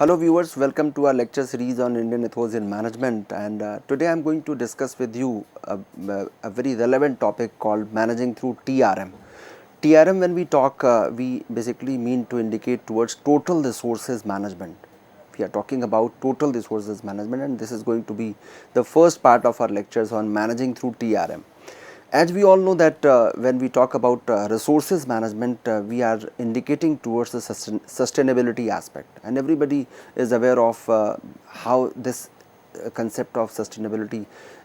Hello viewers, welcome to our lecture series on Indian ethos in management, and today I am going to discuss with you a very relevant topic called managing through TRM. TRM, when we talk, we basically mean to indicate towards total resources management. We are talking about total resources management, and this is going to be the first part of our lectures on managing through TRM. As we all know that when we talk about resources management, we are indicating towards the sustainability aspect, and everybody is aware of how this concept of sustainability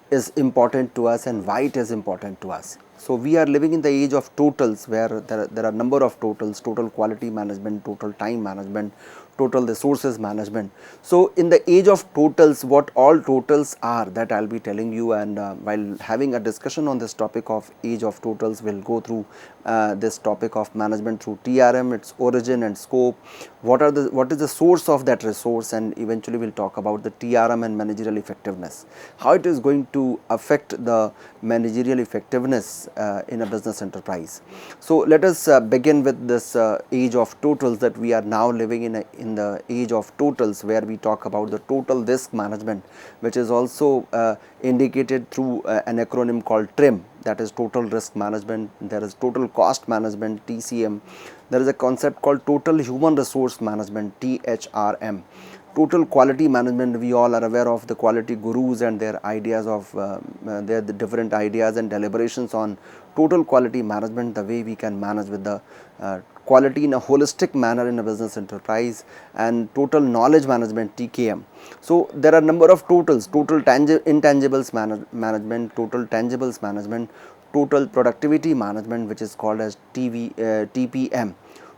is important to us and why it is important to us. So we are living in the age of totals, where there are number of totals: total quality management, total time management, total resources management. So in the age of totals, what all totals are, that I'll be telling you, and while having a discussion on this topic of age of totals, we'll go through this topic of management through TRM, its origin and scope, what is the source of that resource, and eventually we'll talk about the TRM and managerial effectiveness, how it is going to affect the managerial effectiveness in a business enterprise. So let us begin with this age of totals, that we are now living in the age of totals, where we talk about the total risk management, which is also indicated through an acronym called TRIM, that is total risk management. There is total cost management, TCM. There is a concept called total human resource management, THRM. Total quality management, we all are aware of the quality gurus and their ideas of their different ideas and deliberations on total quality management, the way we can manage with the quality in a holistic manner in a business enterprise, and total knowledge management, TKM. So there are number of totals: total intangibles management, total tangibles management, total productivity management, which is called as TPM,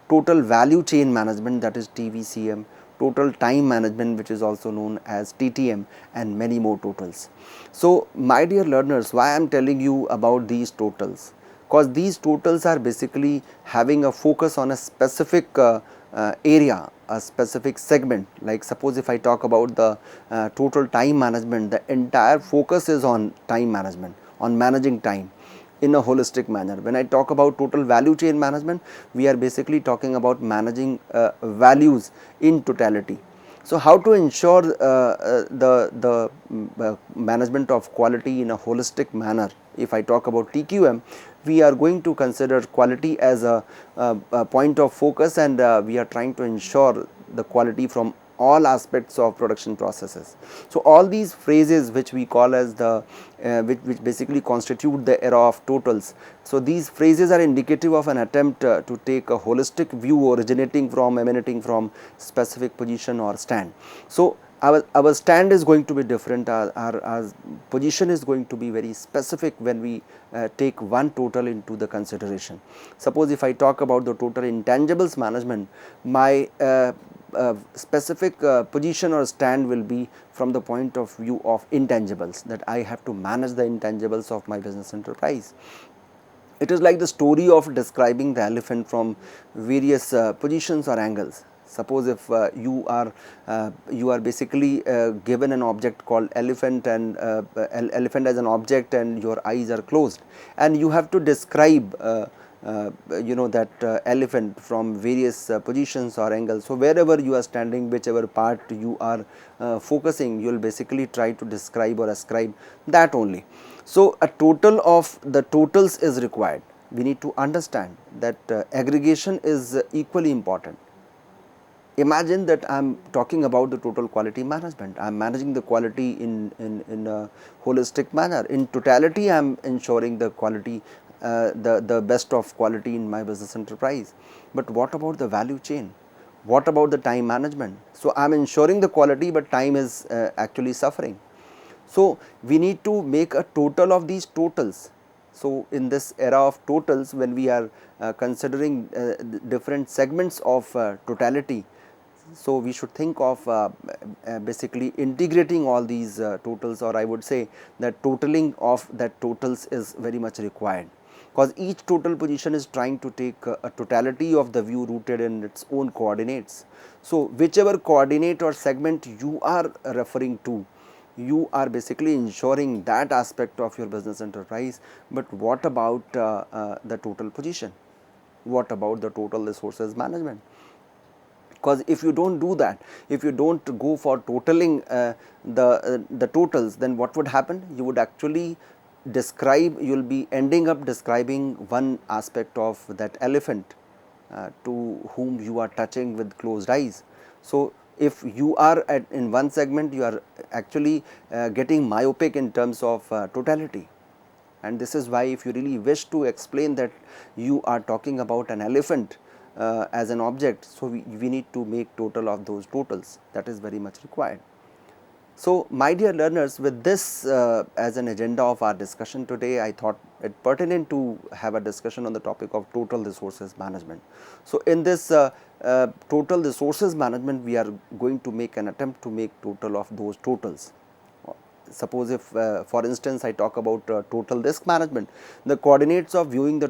total value chain management, that is TVCM, total time management, which is also known as TTM, and many more totals. So my dear learners, why I am telling you about these totals? Because these totals are basically having a focus on a specific area, a specific segment. Like suppose if I talk about the total time management, the entire focus is on time management, on managing time in a holistic manner. When I talk about total value chain management, we are basically talking about managing values in totality. So how to ensure the management of quality in a holistic manner? If I talk about TQM, we are going to consider quality as a point of focus, and we are trying to ensure the quality from all aspects of production processes. So all these phrases, which we call as the which basically constitute the era of totals. So these phrases are indicative of an attempt to take a holistic view originating from, emanating from specific position or stand. So our stand is going to be different, our position is going to be very specific when we take one total into the consideration. Suppose if I talk about the total intangibles management, my specific position or stand will be from the point of view of intangibles, that I have to manage the intangibles of my business enterprise. It is like the story of describing the elephant from various positions or angles. Suppose if you are basically given an object called elephant, and elephant as an object, and your eyes are closed, and you have to describe that elephant from various positions or angles. So wherever you are standing, whichever part you are focusing, you will basically try to describe or ascribe that only. So a total of the totals is required. We need to understand that aggregation is equally important. Imagine that I am talking about the total quality management. I am managing the quality in a holistic manner. In totality, I am ensuring the quality, the best of quality in my business enterprise. But what about the value chain? What about the time management? So I am ensuring the quality, but time is actually suffering. So we need to make a total of these totals. So in this era of totals, when we are considering different segments of totality, so we should think of basically integrating all these totals, or I would say that totaling of that totals is very much required, because each total position is trying to take a totality of the view rooted in its own coordinates. So whichever coordinate or segment you are referring to, you are basically ensuring that aspect of your business enterprise. But what about the total position? What about the total resources management? Because if you don't do that, if you don't go for totaling the totals, then what would happen? You would actually describe, you will be ending up describing one aspect of that elephant to whom you are touching with closed eyes. So, if you are in one segment, you are actually getting myopic in terms of totality. And this is why, if you really wish to explain that you are talking about an elephant as an object, so we need to make total of those totals. That is very much required. So, my dear learners, with this as an agenda of our discussion today, I thought it pertinent to have a discussion on the topic of total resources management. So, in this total resources management, we are going to make an attempt to make total of those totals. Suppose if for instance I talk about total risk management, the coordinates of viewing the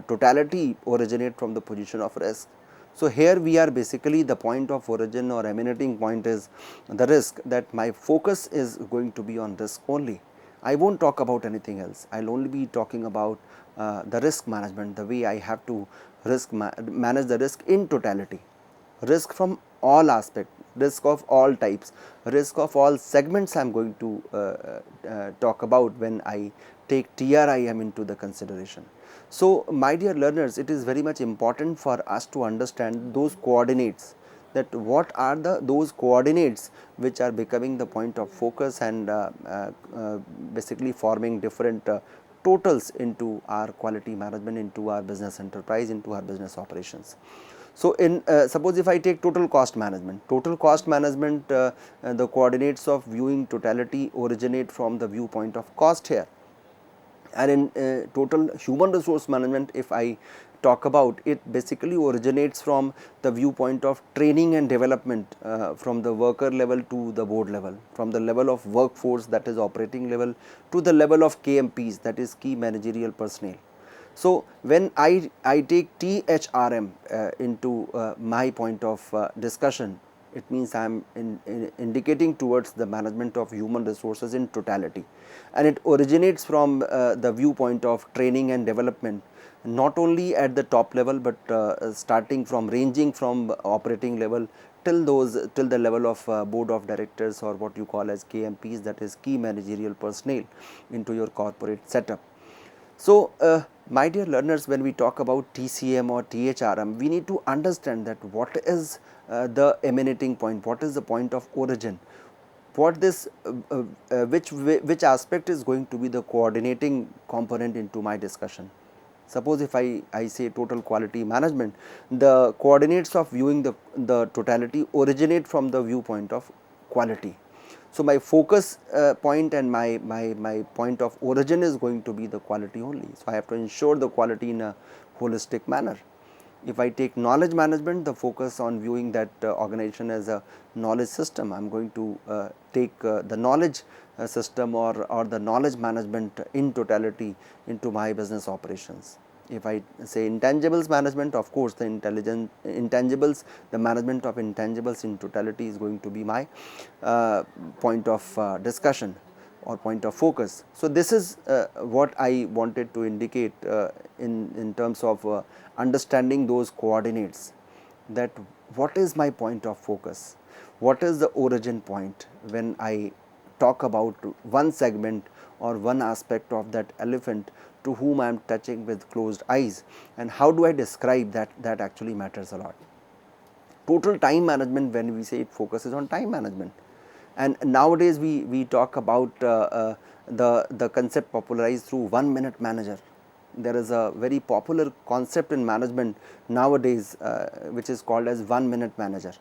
totality originate from the position of risk. So, here we are basically, the point of origin or emanating point is the risk, that my focus is going to be on risk only. I will not talk about anything else, I will only be talking about the risk management, the way I have to manage the risk in totality, risk from all aspects, risk of all types, risk of all segments I am going to talk about when I take TRIM into the consideration. So, my dear learners, it is very much important for us to understand those coordinates, that what are those coordinates which are becoming the point of focus and basically forming different totals into our quality management, into our business enterprise, into our business operations. So, in suppose if I take total cost management, the coordinates of viewing totality originate from the viewpoint of cost here. And in total human resource management, if I talk about it, basically originates from the viewpoint of training and development from the worker level to the board level, from the level of workforce, that is operating level, to the level of KMPs, that is key managerial personnel. So, when I take THRM into my point of discussion, it means I am indicating towards the management of human resources in totality, and it originates from the viewpoint of training and development, not only at the top level, but starting from ranging from operating level till the level of board of directors, or what you call as KMPs, that is key managerial personnel, into your corporate setup. So, my dear learners, when we talk about TCM or THRM, we need to understand that what is the emanating point, what is the point of origin, what this which aspect is going to be the coordinating component into my discussion. Suppose if I say total quality management, the coordinates of viewing the totality originate from the viewpoint of quality. So, my focus point and my point of origin is going to be the quality only. So, I have to ensure the quality in a holistic manner. If I take knowledge management, the focus on viewing that organization as a knowledge system, I am going to take the knowledge system or the knowledge management in totality into my business operations. If I say intangibles management, of course, the intangibles, the management of intangibles in totality is going to be my point of discussion or point of focus. So, this is what I wanted to indicate in terms of understanding those coordinates, that what is my point of focus, what is the origin point when I talk about one segment or one aspect of that elephant to whom I am touching with closed eyes, and how do I describe that actually matters a lot. Total time management, when we say it focuses on time management, and nowadays we talk about the concept popularized through 1 minute manager. There is a very popular concept in management nowadays which is called as 1 minute manager,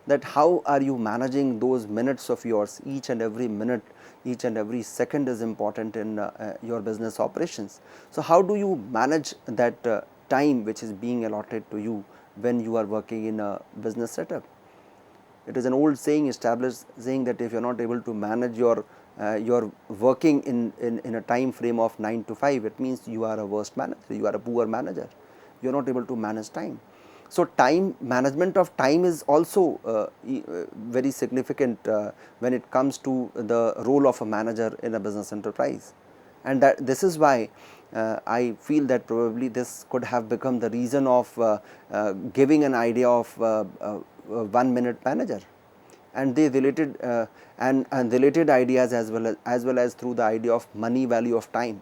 that how are you managing those minutes of yours. Each and every minute, each and every second is important in your business operations. So, how do you manage that time which is being allotted to you when you are working in a business setup? It is an old saying established, saying that if you are not able to manage your working in a time frame of 9 to 5, it means you are a worst manager, you are a poor manager, you are not able to manage time. So, time management of time is also very significant when it comes to the role of a manager in a business enterprise, and that this is why I feel that probably this could have become the reason of giving an idea of 1 minute manager, and they related and related ideas as well as through the idea of money value of time.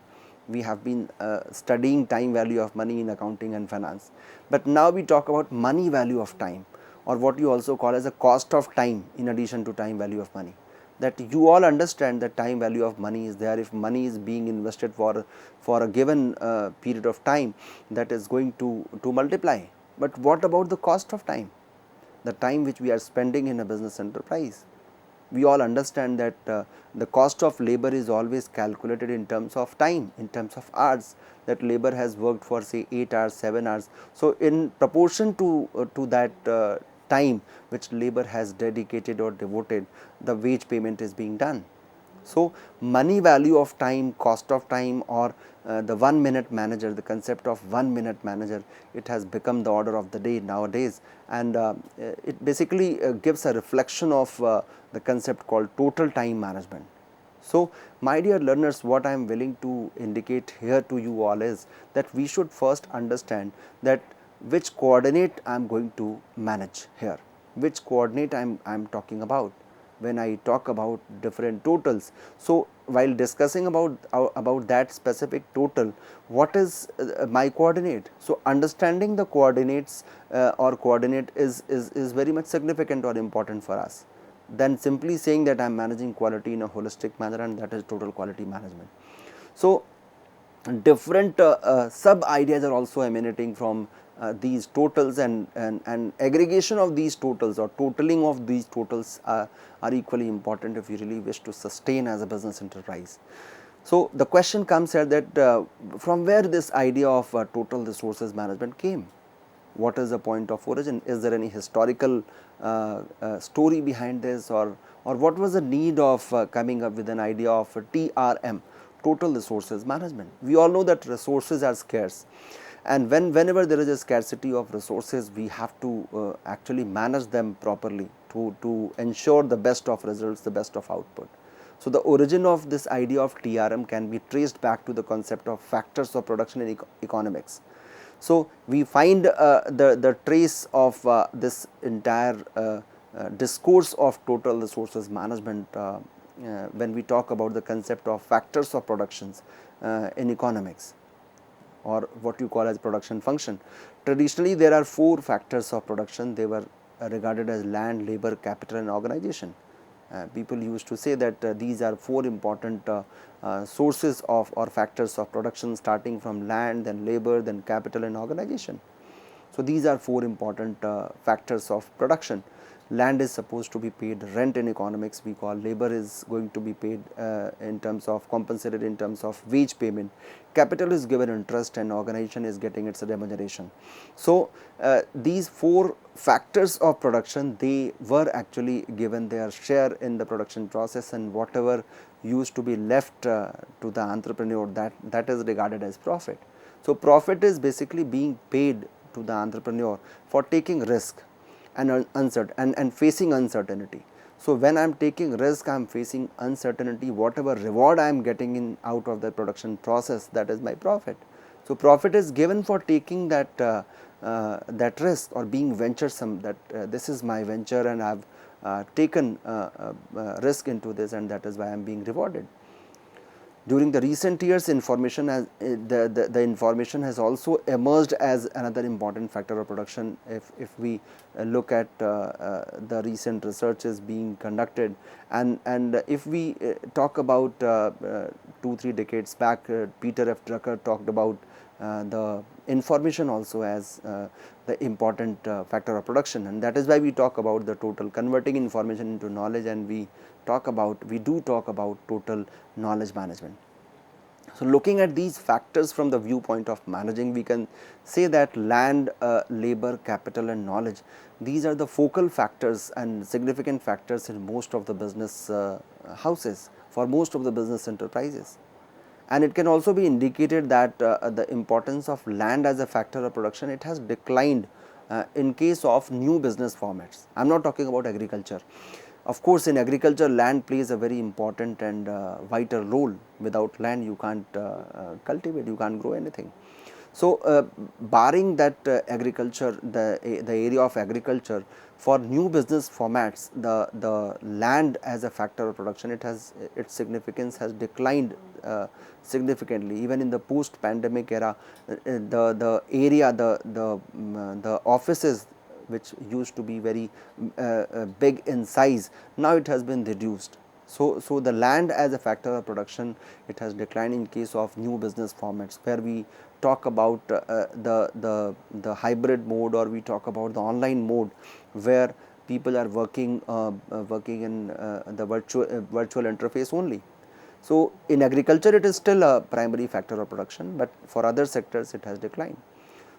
We have been studying time value of money in accounting and finance, but now we talk about money value of time, or what you also call as a cost of time in addition to time value of money. That you all understand that time value of money is there. If money is being invested for a given period of time, that is going to multiply. But what about the cost of time, the time which we are spending in a business enterprise? We all understand that the cost of labor is always calculated in terms of time, in terms of hours, that labor has worked for say 8 hours, 7 hours. So, in proportion to that time which labor has dedicated or devoted, the wage payment is being done. So, money value of time, cost of time, or the 1 minute manager, the concept of 1 minute manager, it has become the order of the day nowadays, and it basically gives a reflection of the concept called total time management. So, my dear learners, what I am willing to indicate here to you all is that we should first understand that which coordinate I am going to manage here, which coordinate I am talking about when I talk about different totals. So, while discussing about that specific total, what is my coordinate? So, understanding the coordinates or coordinate is very much significant or important for us than simply saying that I am managing quality in a holistic manner, and that is total quality management. So, different sub ideas are also emanating from these totals, and aggregation of these totals or totaling of these totals are equally important if you really wish to sustain as a business enterprise. So, the question comes here that from where this idea of total resources management came? What is the point of origin? Is there any historical story behind this, or what was the need of coming up with an idea of TRM, total resources management? We all know that resources are scarce, and whenever there is a scarcity of resources, we have to actually manage them properly to ensure the best of results, the best of output. So, the origin of this idea of TRM can be traced back to the concept of factors of production in economics. So, we find the trace of this entire discourse of total resources management when we talk about the concept of factors of productions in economics, or what you call as production function. Traditionally, there are 4 factors of production. They were regarded as land, labor, capital, and organization. People used to say that these are 4 important sources of or factors of production, starting from land, then labor, then capital, and organization. So, these are 4 important factors of production. Land is supposed to be paid rent in economics, we call. Labor is going to be paid in terms of compensated in terms of wage payment. Capital is given interest, and organization is getting its remuneration. So, these 4 factors of production, they were actually given their share in the production process, and whatever used to be left to the entrepreneur, that is regarded as profit. So, profit is basically being paid to the entrepreneur for taking risk and facing uncertainty. So, when I am taking risk, I am facing uncertainty, whatever reward I am getting in out of the production process, that is my profit. So, profit is given for taking that that risk or being venturesome, that this is my venture and I have taken risk into this, and that is why I am being rewarded. During the recent years, information has the information has also emerged as another important factor of production. If we look at the recent researches being conducted, and if we talk about 2-3 decades back, Peter F. Drucker talked about the information also as the important factor of production, and that is why we talk about the total, converting information into knowledge, and we do talk about total knowledge management. So, looking at these factors from the viewpoint of managing, we can say that land, labor, capital, and knowledge, these are the focal factors and significant factors in most of the business houses, for most of the business enterprises. And it can also be indicated that the importance of land as a factor of production, it has declined in case of new business formats. I am not talking about agriculture. Of course, in agriculture, land plays a very important and vital role. Without land, you can't cultivate, you can't grow anything. So, barring that agriculture, the area of agriculture, for new business formats, the land as a factor of production, its significance has declined significantly. Even in the post pandemic era, the area, the offices which used to be very big in size, now it has been reduced. So the land as a factor of production, it has declined in case of new business formats, where we talk about the hybrid mode, or we talk about the online mode, where people are working in the virtual interface only. So in agriculture, it is still a primary factor of production, but for other sectors it has declined.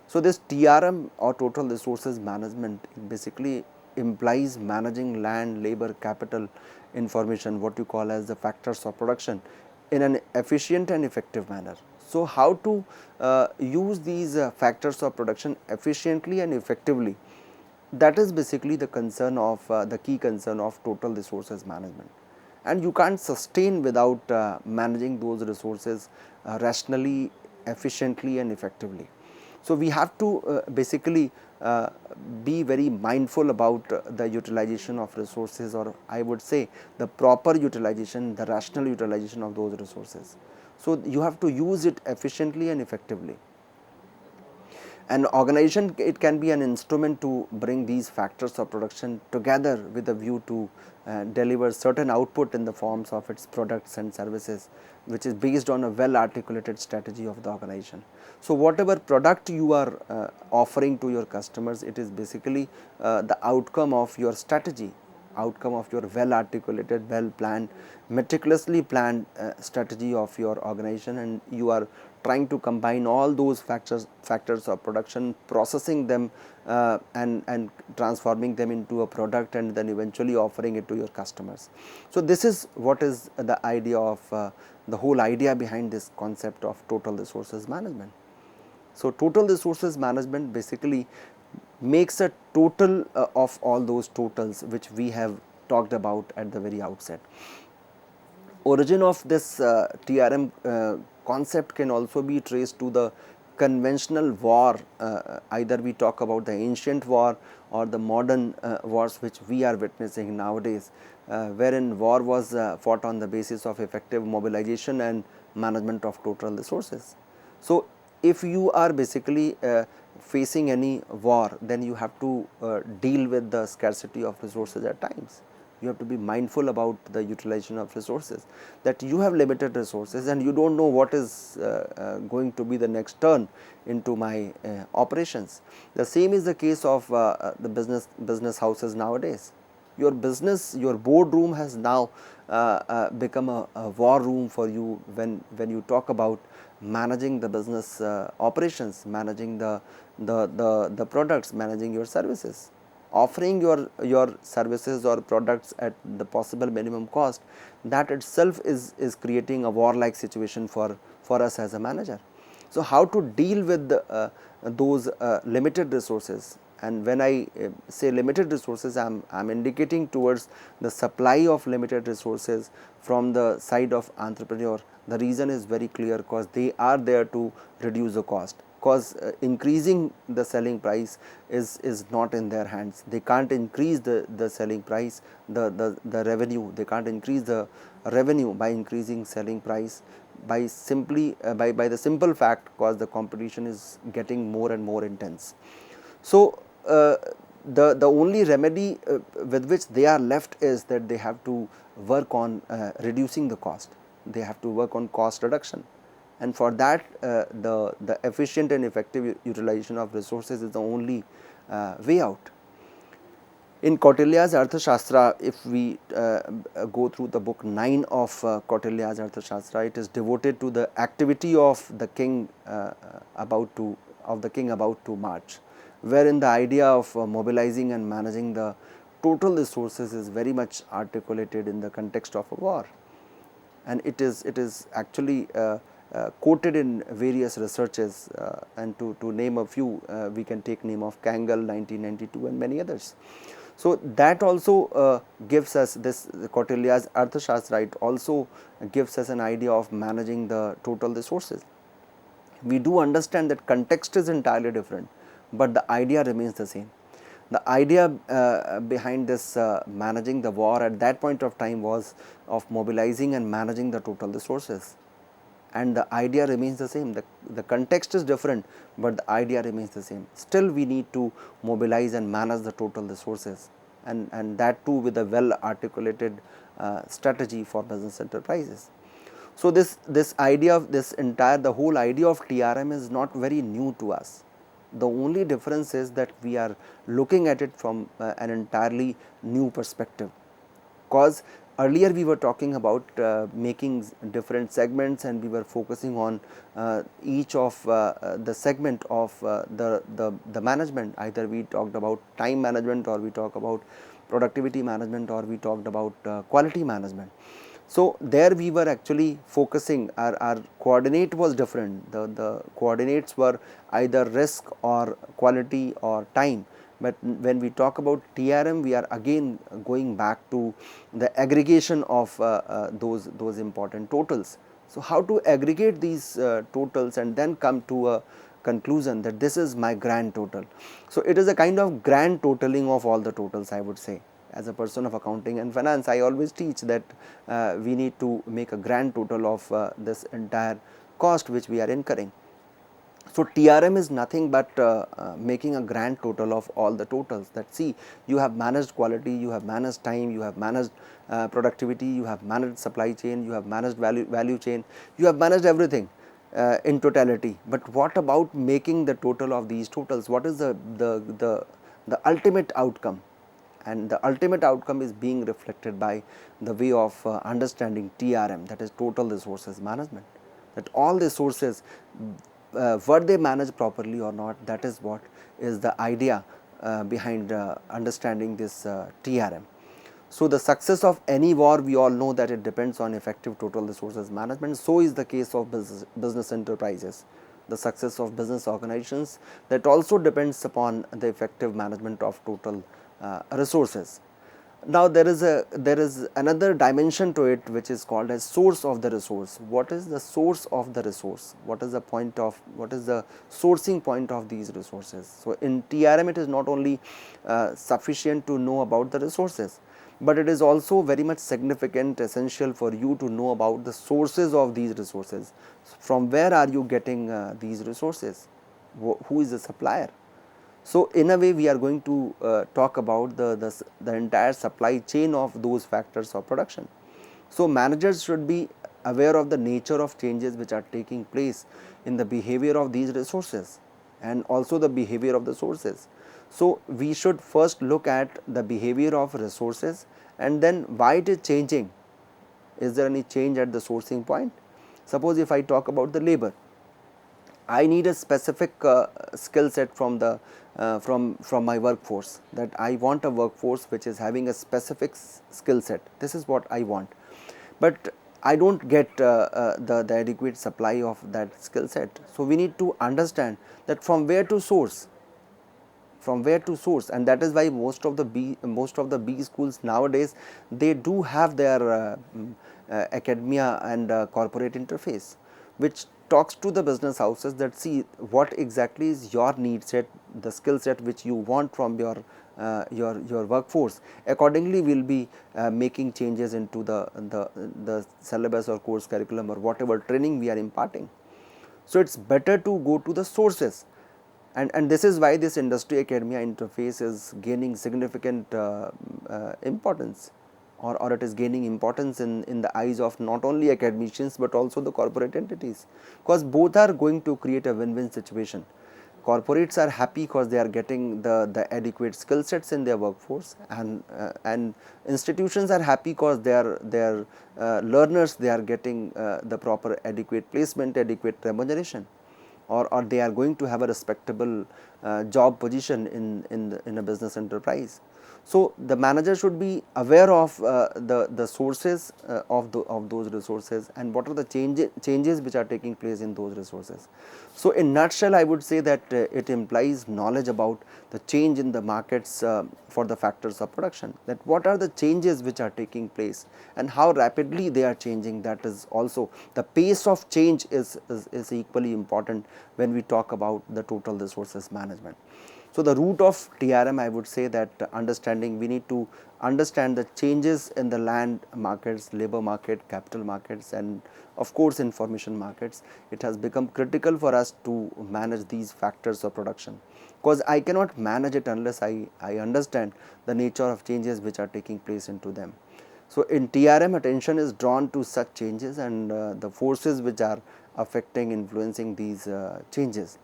So this TRM, or total resources management, basically implies managing land, labor, capital, information, what you call as the factors of production, in an efficient and effective manner. So how to use these factors of production efficiently and effectively, that is basically the concern of the key concern of total resources management. And you can't sustain without managing those resources rationally, efficiently and effectively. So we have to basically be very mindful about the utilization of resources, or I would say the proper utilization, the rational utilization of those resources. So you have to use it efficiently and effectively. An organization, it can be an instrument to bring these factors of production together with a view to deliver certain output in the forms of its products and services, which is based on a well articulated strategy of the organization. So whatever product you are offering to your customers, it is basically the outcome of your strategy, outcome of your well articulated, well planned, meticulously planned strategy of your organization, and you are trying to combine all those factors of production, processing them and transforming them into a product, and then eventually offering it to your customers. So this is what is the idea of the whole idea behind this concept of total resources management. So total resources management basically makes a total of all those totals which we have talked about at the very outset. Origin of this TRM concept can also be traced to the conventional war, either we talk about the ancient war or the modern wars which we are witnessing nowadays, wherein war was fought on the basis of effective mobilization and management of total resources. So if you are basically facing any war, then you have to deal with the scarcity of resources at times. You have to be mindful about the utilization of resources, that you have limited resources and you do not know what is going to be the next turn into my operations. The same is the case of the business houses nowadays. Your business, your boardroom has now become a war room for you when you talk about managing the business operations, managing the products, managing your services. Offering your services or products at the possible minimum cost, that itself is creating a warlike situation for us as a manager. So how to deal with those limited resources? And when I say limited resources, I am indicating towards the supply of limited resources from the side of entrepreneur. The reason is very clear, because they are there to reduce the cost. Because increasing the selling price is not in their hands. They can't increase the selling price, the revenue. They can't increase the revenue by increasing selling price by simply by the simple fact, because the competition is getting more and more intense. So the only remedy with which they are left is that they have to work on reducing the cost. They have to work on cost reduction. And for that the efficient and effective utilization of resources is the only way out. In Kautilya's Arthashastra, if we go through the book 9 of Kautilya's Arthashastra, it is devoted to the activity of the king about to march, wherein the idea of mobilizing and managing the total resources is very much articulated in the context of a war. And it is actually quoted in various researches, and to name a few, we can take name of Kangle 1992 and many others. So that also gives us this Kautilya's Arthashastra, it also gives us an idea of managing the total resources. We do understand that context is entirely different, but the idea remains the same. The idea behind this managing the war at that point of time was of mobilizing and managing the total resources, and the idea remains the same. The context is different, but the idea remains the same. Still we need to mobilize and manage the total resources, and that too with a well articulated strategy for business enterprises. So this idea of the whole idea of TRM is not very new to us. The only difference is that we are looking at it from an entirely new perspective, because earlier we were talking about making different segments, and we were focusing on each of the segment of the management. Either we talked about time management, or we talk about productivity management, or we talked about quality management. So there we were actually focusing, our coordinate was different. The coordinates were either risk or quality or time. But when we talk about TRM, we are again going back to the aggregation of those important totals. So how to aggregate these totals and then come to a conclusion that this is my grand total. So it is a kind of grand totaling of all the totals, I would say. As a person of accounting and finance, I always teach that we need to make a grand total of this entire cost which we are incurring. So TRM is nothing but making a grand total of all the totals. That see, you have managed quality, you have managed time, you have managed productivity, you have managed supply chain, you have managed value chain, you have managed everything in totality. But what about making the total of these totals? What is the ultimate outcome? And the ultimate outcome is being reflected by the way of understanding TRM, that is total resources management. That all resources, were they managed properly or not, that is what is the idea behind understanding this TRM. So the success of any war, we all know that it depends on effective total resources management. So is the case of business enterprises. The success of business organizations, that also depends upon the effective management of total resources. Now there is another dimension to it, which is called as source of the resource. What is the source of the resource? What is the sourcing point of these resources? So in TRM, it is not only sufficient to know about the resources, but it is also very much significant, essential for you to know about the sources of these resources. From where are you getting these resources? Who is the supplier? So in a way, we are going to talk about the entire supply chain of those factors of production. So managers should be aware of the nature of changes which are taking place in the behavior of these resources, and also the behavior of the sources. So we should first look at the behavior of resources, and then why it is changing. Is there any change at the sourcing point? Suppose if I talk about the labor, I need a specific skill set from the from my workforce, that I want a workforce which is having a specific skill set. This is what I want, but I don't get the adequate supply of that skill set. So we need to understand that from where to source, and that is why most of the B schools nowadays, they do have their academia and corporate interface, which talks to the business houses that see what exactly is your need set, the skill set which you want from your workforce. Accordingly, we will be making changes into the syllabus or course curriculum or whatever training we are imparting. So it is better to go to the sources, and this is why this industry academia interface is gaining significant importance, or it is gaining importance in the eyes of not only academicians but also the corporate entities, because both are going to create a win-win situation. Corporates are happy because they are getting the adequate skill sets in their workforce, and institutions are happy because their learners, they are getting the proper adequate placement, adequate remuneration, or they are going to have a respectable job position in a business enterprise. So the manager should be aware of the sources of those resources, and what are the changes which are taking place in those resources. So in nutshell, I would say that it implies knowledge about the change in the markets for the factors of production, that what are the changes which are taking place and how rapidly they are changing. That is also the pace of change is equally important when we talk about the total resources management. So the root of TRM, I would say that understanding, we need to understand the changes in the land markets, labor market, capital markets, and of course information markets. It has become critical for us to manage these factors of production, because I cannot manage it unless I understand the nature of changes which are taking place into them. So in TRM, attention is drawn to such changes and the forces which are affecting, influencing these changes.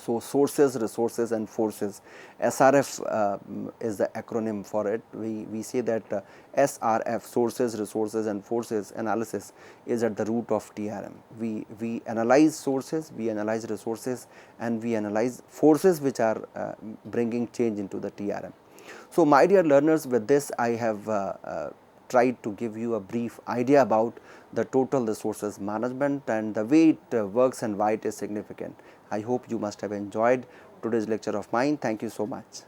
So sources, resources and forces, SRF is the acronym for it. We say that SRF, sources, resources and forces analysis, is at the root of TRM. We analyze sources, we analyze resources, and we analyze forces which are bringing change into the TRM. So my dear learners, with this I have tried to give you a brief idea about the total resources management and the way it works and why it is significant. I hope you must have enjoyed today's lecture of mine. Thank you so much.